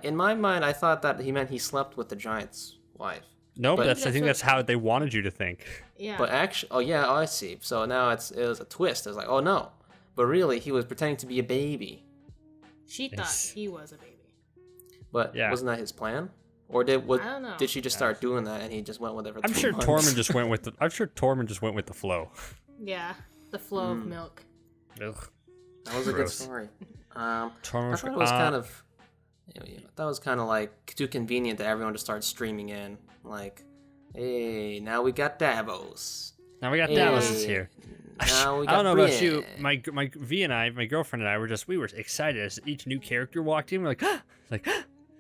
[SPEAKER 2] In my mind, I thought that he meant he slept with the giant's wife.
[SPEAKER 1] No, but I think
[SPEAKER 3] what-
[SPEAKER 1] that's how they wanted you to think.
[SPEAKER 3] Yeah.
[SPEAKER 2] But actually, I see. So now it was a twist. It was like, oh no. But really, he was pretending to be a baby.
[SPEAKER 3] She thought he was a baby.
[SPEAKER 2] But
[SPEAKER 1] Yeah.
[SPEAKER 2] wasn't that his plan? Or
[SPEAKER 3] I don't know.
[SPEAKER 2] did she just start doing that and he just went with it for
[SPEAKER 1] I'm
[SPEAKER 2] 3
[SPEAKER 1] sure
[SPEAKER 2] months?
[SPEAKER 1] Tormund just went with the flow.
[SPEAKER 3] Yeah. The flow of milk.
[SPEAKER 1] Ugh.
[SPEAKER 2] That was a good
[SPEAKER 1] Gross.
[SPEAKER 2] story.
[SPEAKER 1] Tormund
[SPEAKER 2] I thought it was kind of... that was kind of like too convenient that everyone just started streaming in. Like, hey, now we got Davos.
[SPEAKER 1] Now we got
[SPEAKER 2] Hey,
[SPEAKER 1] Dallas is here.
[SPEAKER 2] Now we
[SPEAKER 1] I
[SPEAKER 2] got
[SPEAKER 1] don't know about you.
[SPEAKER 2] Brienne.
[SPEAKER 1] My V and I, my girlfriend and I we were excited as each new character walked in. We're like,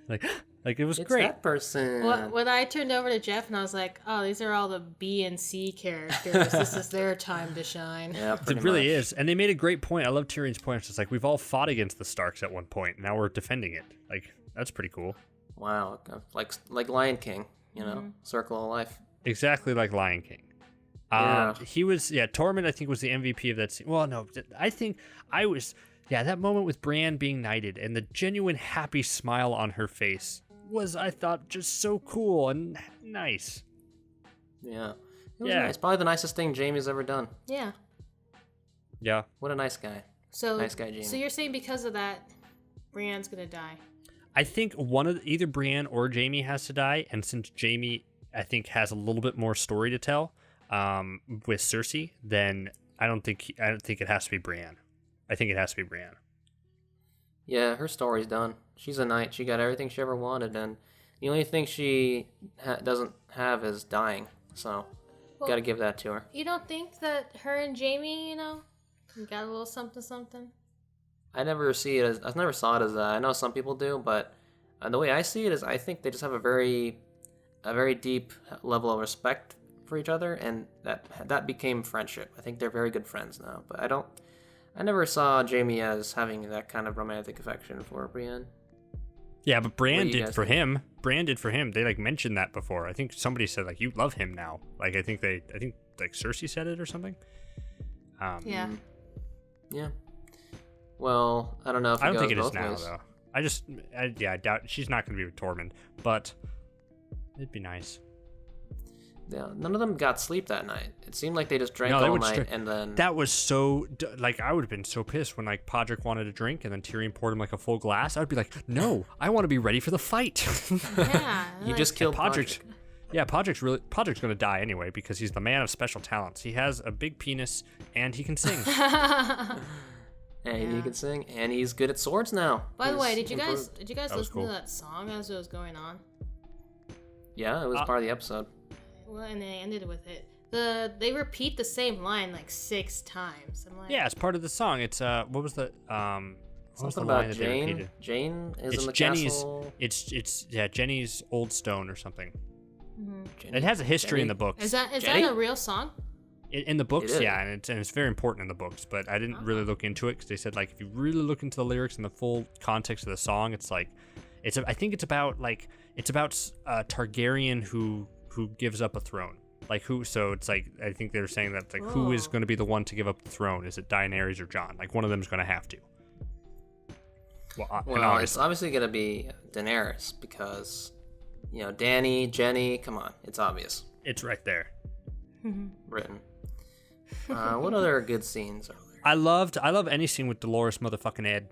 [SPEAKER 1] like it was
[SPEAKER 2] It's
[SPEAKER 1] great.
[SPEAKER 2] that person.
[SPEAKER 3] When I turned over to Jeff and I was like, oh, these are all the B and C characters. This is their time to shine.
[SPEAKER 2] Yeah,
[SPEAKER 1] It
[SPEAKER 2] pretty
[SPEAKER 1] really
[SPEAKER 2] much.
[SPEAKER 1] is, and they made a great point. I love Tyrion's point. It's just like we've all fought against the Starks at one point. Now we're defending it. Like that's pretty cool.
[SPEAKER 2] Wow, like Lion King, Circle of Life.
[SPEAKER 1] Exactly like Lion King.
[SPEAKER 2] Yeah.
[SPEAKER 1] He was, Tormund, I think, was the MVP of that scene. Well, no, I think I was, that moment with Bran being knighted and the genuine happy smile on her face was, I thought, just so cool and nice.
[SPEAKER 2] Yeah. It was
[SPEAKER 1] Yeah.
[SPEAKER 2] nice. Probably the nicest thing Jamie's ever done.
[SPEAKER 3] Yeah.
[SPEAKER 1] Yeah.
[SPEAKER 2] What a nice guy.
[SPEAKER 3] So,
[SPEAKER 2] Nice guy, Jamie.
[SPEAKER 3] So you're saying because of that, Brienne's gonna die?
[SPEAKER 1] I think either Brienne or Jamie has to die, and since Jamie, I think, has a little bit more story to tell with Cersei, then I don't think it has to be Brienne. I think it has to be Brienne.
[SPEAKER 2] Yeah, her story's done. She's a knight. She got everything she ever wanted, and the only thing she doesn't have is dying. So, got to give that to her.
[SPEAKER 3] You don't think that her and Jamie, got a little something something?
[SPEAKER 2] I never saw it as I know some people do, but the way I see it is I think they just have a very deep level of respect for each other, and that became friendship. I think they're very good friends now, but I never saw Jamie as having that kind of romantic affection for Brienne.
[SPEAKER 1] Yeah, but Bran
[SPEAKER 2] What do you
[SPEAKER 1] did
[SPEAKER 2] guys
[SPEAKER 1] for
[SPEAKER 2] think?
[SPEAKER 1] him. Bran did for him. They like mentioned that before. I think somebody said like you love him now. Like I think like Cersei said it or something.
[SPEAKER 3] Yeah.
[SPEAKER 2] Yeah. Well, I don't know if
[SPEAKER 1] I don't think it
[SPEAKER 2] goes
[SPEAKER 1] is
[SPEAKER 2] both
[SPEAKER 1] now
[SPEAKER 2] ways.
[SPEAKER 1] though. I doubt she's not going to be with Tormund, but it'd be nice.
[SPEAKER 2] Yeah, none of them got sleep that night. It seemed like they just drank
[SPEAKER 1] No, they
[SPEAKER 2] all
[SPEAKER 1] would
[SPEAKER 2] night and then.
[SPEAKER 1] That was so like I would have been so pissed when like Podrick wanted a drink and then Tyrion poured him like a full glass. I'd be like, no, I want to be ready for the fight.
[SPEAKER 3] Yeah.
[SPEAKER 2] You just killed
[SPEAKER 1] Podrick's.
[SPEAKER 2] Podrick.
[SPEAKER 1] Yeah, Podrick's gonna die anyway because he's the man of special talents. He has a big penis and he can sing.
[SPEAKER 2] And
[SPEAKER 3] Yeah.
[SPEAKER 2] he can sing, and he's good at swords now.
[SPEAKER 3] By the way,
[SPEAKER 2] He's
[SPEAKER 3] did you guys
[SPEAKER 2] improved.
[SPEAKER 1] That was
[SPEAKER 3] listen
[SPEAKER 1] cool.
[SPEAKER 3] to that song as it was going on?
[SPEAKER 2] Yeah, it was part of the episode.
[SPEAKER 3] Well, and they ended with it. They repeat the same line like 6 times. I'm like,
[SPEAKER 1] Yeah, it's part of the song. It's what was the what was the
[SPEAKER 2] Something
[SPEAKER 1] line
[SPEAKER 2] about
[SPEAKER 1] that they
[SPEAKER 2] Jane.
[SPEAKER 1] repeated?
[SPEAKER 2] Jane is
[SPEAKER 1] It's
[SPEAKER 2] in the
[SPEAKER 1] Jenny's.
[SPEAKER 2] castle.
[SPEAKER 1] It's Jenny's Old Stone or something.
[SPEAKER 2] Jenny-
[SPEAKER 1] It has a history in
[SPEAKER 2] Jenny-
[SPEAKER 1] the books.
[SPEAKER 3] Is that
[SPEAKER 2] Jenny?
[SPEAKER 3] a real song?
[SPEAKER 1] In the books,
[SPEAKER 2] It is.
[SPEAKER 1] yeah, and it's very important in the books. But I didn't really look into it because they said like if you really look into the lyrics and the full context of the song, it's like I think it's about Targaryen who gives up a throne. Like who? So it's like I think they're saying that like who is
[SPEAKER 3] Oh.
[SPEAKER 1] going to be the one to give up the throne? Is it Daenerys or Jon? Like one of them is going to have to. Well, and
[SPEAKER 2] Well,
[SPEAKER 1] obviously-
[SPEAKER 2] it's obviously gonna be Daenerys because, Dany, Jenny. Come on, it's obvious.
[SPEAKER 1] it's right there.
[SPEAKER 2] Written. What other good scenes are there?
[SPEAKER 1] I love any scene with Dolores motherfucking Ed.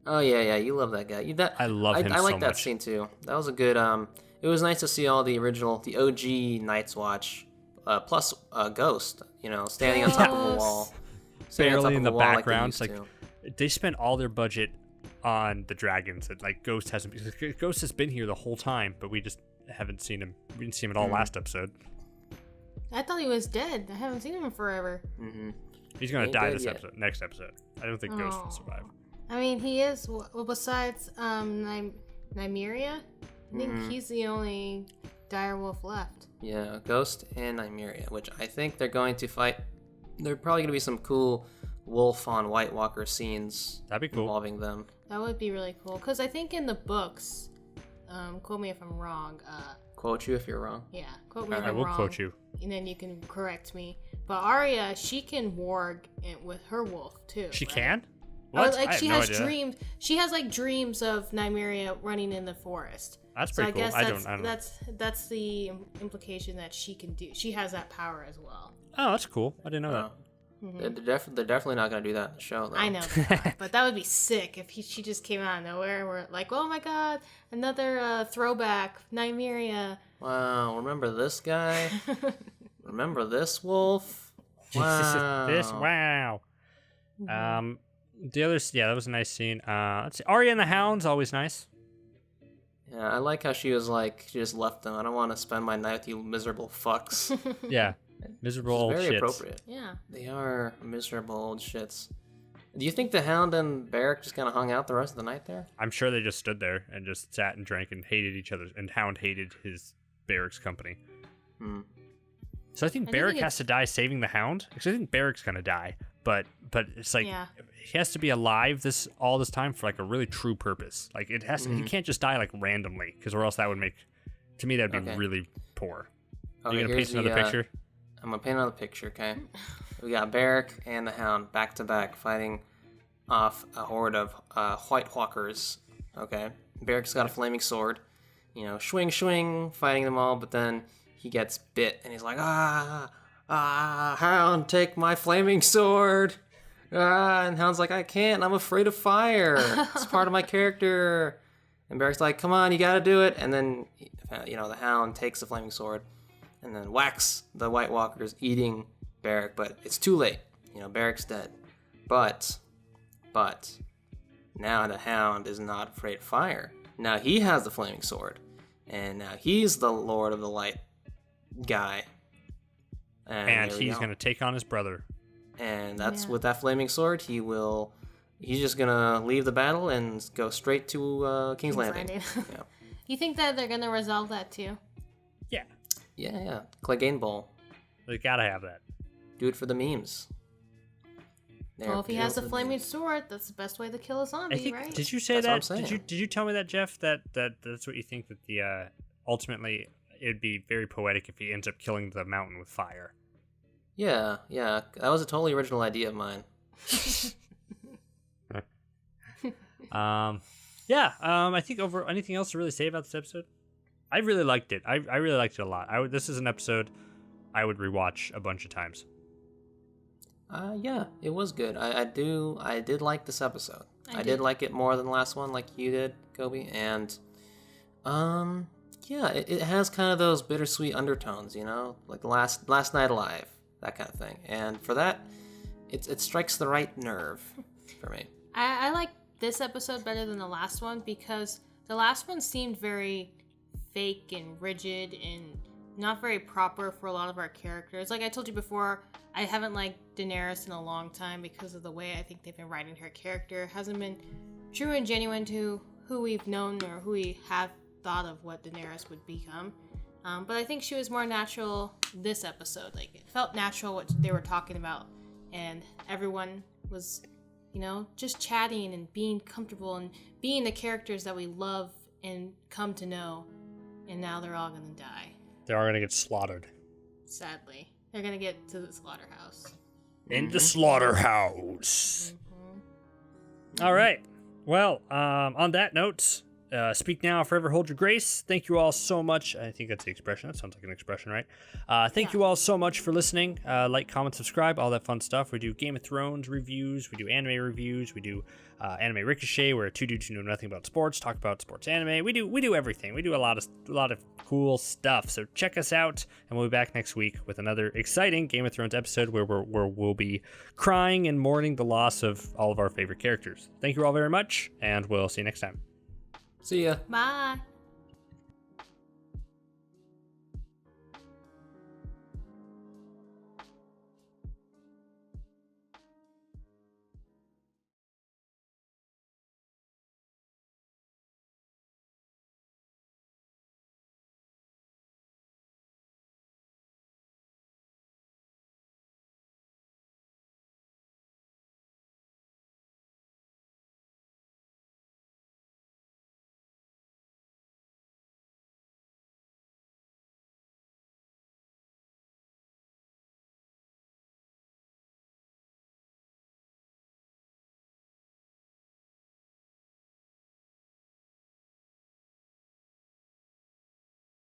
[SPEAKER 2] Oh yeah, you love that guy.
[SPEAKER 1] I love him
[SPEAKER 2] I like
[SPEAKER 1] so
[SPEAKER 2] that
[SPEAKER 1] much.
[SPEAKER 2] scene too. That was a good. It was nice to see all the OG Night's Watch, plus Ghost. Standing on top of a wall, standing on top
[SPEAKER 1] Barely
[SPEAKER 2] of
[SPEAKER 1] in
[SPEAKER 2] a
[SPEAKER 1] the
[SPEAKER 2] wall like they
[SPEAKER 1] background.
[SPEAKER 2] used
[SPEAKER 1] It's like
[SPEAKER 2] to.
[SPEAKER 1] they spent all their budget on the dragons. That like Ghost hasn't. Ghost has been here the whole time, but we just haven't seen him. We didn't see him at all last episode.
[SPEAKER 3] I thought he was dead. I haven't seen him in forever.
[SPEAKER 2] Mm-hmm.
[SPEAKER 1] He's gonna
[SPEAKER 2] Ain't
[SPEAKER 1] die
[SPEAKER 2] dead
[SPEAKER 1] this
[SPEAKER 2] yet.
[SPEAKER 1] episode. Next episode. I don't think Ghost will survive.
[SPEAKER 3] I mean, he is. Well, besides Nymeria, I think he's the only direwolf left.
[SPEAKER 2] Yeah, Ghost and Nymeria, which I think they're going to fight. There are probably going to be some cool wolf on White Walker scenes
[SPEAKER 1] That'd be cool.
[SPEAKER 2] involving them.
[SPEAKER 3] That would be really cool. Because I think in the books, quote me if I'm wrong.
[SPEAKER 2] Quote you if you're wrong.
[SPEAKER 3] Yeah, quote me if
[SPEAKER 1] I
[SPEAKER 3] I'm
[SPEAKER 1] will
[SPEAKER 3] wrong.
[SPEAKER 1] quote you.
[SPEAKER 3] And then you can correct me. But Arya, she can warg with her wolf too.
[SPEAKER 1] She
[SPEAKER 3] right?
[SPEAKER 1] can.
[SPEAKER 3] Or,
[SPEAKER 1] What?
[SPEAKER 3] like
[SPEAKER 1] I
[SPEAKER 3] she
[SPEAKER 1] have no
[SPEAKER 3] has
[SPEAKER 1] idea.
[SPEAKER 3] dreams. She has like dreams of Nymeria running in the forest.
[SPEAKER 1] That's
[SPEAKER 3] So
[SPEAKER 1] pretty
[SPEAKER 3] I
[SPEAKER 1] cool.
[SPEAKER 3] guess
[SPEAKER 1] I don't know.
[SPEAKER 3] that's the implication that she can do. She has that power as well.
[SPEAKER 1] Oh, that's cool. I didn't know that.
[SPEAKER 2] They're definitely not going to do that in the show, though.
[SPEAKER 3] I know, that, but that would be sick if she just came out of nowhere and we're like, oh my god, another throwback, Nymeria.
[SPEAKER 2] Wow, remember this guy? Remember this wolf? Wow.
[SPEAKER 1] Wow.
[SPEAKER 3] Mm-hmm.
[SPEAKER 1] The others, yeah, that was a nice scene. Let's see. Arya and the Hound's always nice.
[SPEAKER 2] Yeah, I like how she was like, she just left them. I don't want to spend my night with you miserable fucks.
[SPEAKER 1] Yeah. Miserable old
[SPEAKER 2] Very
[SPEAKER 1] shits.
[SPEAKER 2] appropriate.
[SPEAKER 3] Yeah.
[SPEAKER 2] They are miserable old shits. Do you think the Hound and Beric just kind of hung out the rest of the night there?
[SPEAKER 1] I'm sure they just stood there and just sat and drank and hated each other. And Hound hated his Beric's company. So I think
[SPEAKER 3] I
[SPEAKER 1] Beric
[SPEAKER 3] think
[SPEAKER 1] has to die saving the Hound. Because I think Beric's gonna die, but it's like
[SPEAKER 3] Yeah.
[SPEAKER 1] he has to be alive all this time for like a really true purpose. Like it has to, he can't just die like randomly, because or else that would make, to me, that'd be
[SPEAKER 2] Okay.
[SPEAKER 1] really poor.
[SPEAKER 2] Okay,
[SPEAKER 1] You gonna
[SPEAKER 2] here's
[SPEAKER 1] paint another
[SPEAKER 2] the,
[SPEAKER 1] picture?
[SPEAKER 2] I'm gonna paint another picture, okay? We got Beric and the Hound back to back fighting off a horde of White Walkers, okay? Beric's got a flaming sword, swing, swing, fighting them all, but then he gets bit and he's like, Hound, take my flaming sword. And Hound's like, I can't, I'm afraid of fire. It's part of my character. And Beric's like, come on, you gotta do it. And then, the Hound takes the flaming sword and then whacks the White Walkers, eating Beric, but it's too late. Beric's dead. But, now the Hound is not afraid of fire. Now he has the flaming sword, and now he's the Lord of the Light guy.
[SPEAKER 1] And
[SPEAKER 2] there we
[SPEAKER 1] he's
[SPEAKER 2] go.
[SPEAKER 1] gonna take on his brother.
[SPEAKER 2] And that's
[SPEAKER 3] Yeah.
[SPEAKER 2] with that flaming sword, he's just gonna leave the battle and go straight to King's Landing. Yeah.
[SPEAKER 3] You think that they're gonna resolve that too?
[SPEAKER 1] Yeah,
[SPEAKER 2] Yeah. Clegane Bowl.
[SPEAKER 1] they gotta have that.
[SPEAKER 2] Do it for the memes.
[SPEAKER 3] Well, if he has the flaming sword, that's the best way to kill a zombie, right?
[SPEAKER 1] Did you say
[SPEAKER 2] That's
[SPEAKER 1] that?
[SPEAKER 2] what I'm saying.
[SPEAKER 1] Did you tell me that, Jeff? That's what you think, that the ultimately it'd be very poetic if he ends up killing the mountain with fire.
[SPEAKER 2] Yeah, that was a totally original idea of mine.
[SPEAKER 1] I think over anything else to really say about this episode? I really liked it. I really liked it a lot. This is an episode I would rewatch a bunch of times.
[SPEAKER 2] Yeah, it was good. I did like this episode. I did like it more than the last one, like you did, Kobe. And, yeah, it has kind of those bittersweet undertones, you know, like last Night Alive, that kind of thing. And for that, it strikes the right nerve for me.
[SPEAKER 3] I like this episode better than the last one because the last one seemed very fake and rigid and not very proper for a lot of our characters. Like I told you before, I haven't liked Daenerys in a long time because of the way I think they've been writing her character. It hasn't been true and genuine to who we've known or who we have thought of what Daenerys would become. But I think she was more natural this episode. Like it felt natural what they were talking about, and everyone was, you know, just chatting and being comfortable and being the characters that we love and come to know. And now they're all gonna die.
[SPEAKER 1] They're all gonna get slaughtered.
[SPEAKER 3] Sadly. They're gonna get to the slaughterhouse.
[SPEAKER 1] In the slaughterhouse.
[SPEAKER 3] Mm-hmm.
[SPEAKER 1] All right. Well, on that note, speak now, forever hold your grace. Thank you all so much. I think that's the expression. That sounds like an expression, right? Thank you all so much for listening. Like, comment, subscribe, all that fun stuff. We do Game of Thrones reviews. We do anime reviews. We do Anime Ricochet, where two dudes who know nothing about sports talk about sports anime. We do everything. We do a lot of cool stuff. So check us out, and we'll be back next week with another exciting Game of Thrones episode where we'll be crying and mourning the loss of all of our favorite characters. Thank you all very much, and we'll see you next time.
[SPEAKER 2] See ya.
[SPEAKER 3] Bye.